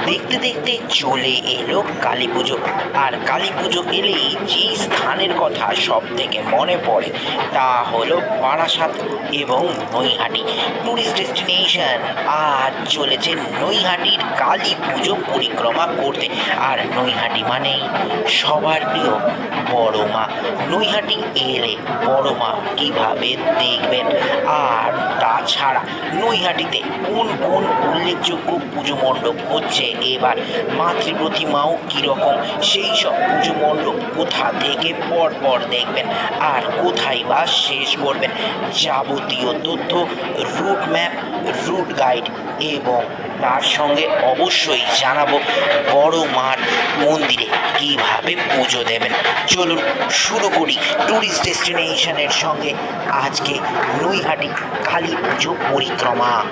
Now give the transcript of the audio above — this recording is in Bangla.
দেখতে দেখতে চলে এলো কালী পুজো। আর কালী পুজো এলেই যেই স্থানের কথা সব থেকে মনে পড়ে তা হলো বারাসাত এবং নৈহাটি ট্যুরিস্ট ডেস্টিনেশন। আজ চলেছে নৈহাটির কালী পুজো পরিক্রমা করতে। আর নৈহাটি মানেই সবার প্রিয় বড় মা। নৈহাটি এলে বড় মা কীভাবে দেখবেন? আর তাছাড়া নৈহাটিতে কোন কোন উল্লেখযোগ্য পুজো মণ্ডপ হচ্ছে এবার, মাতৃপ্রতিমাও কীরকম, সেই সব পুজো মণ্ডপ কোথা থেকে পরপর দেখবেন আর কোথায় বা শেষ করবেন, যাবতীয় তথ্য, রুট ম্যাপ, রুট গাইড এবং তার সঙ্গে অবশ্যই জানাবো বড় মার মন্দিরে কীভাবে পুজো দেবেন। চলুন শুরু করি ট্যুরিস্ট ডেস্টিনেশনের সঙ্গে আজকে নৈহাটি কালী পুজো পরিক্রমা।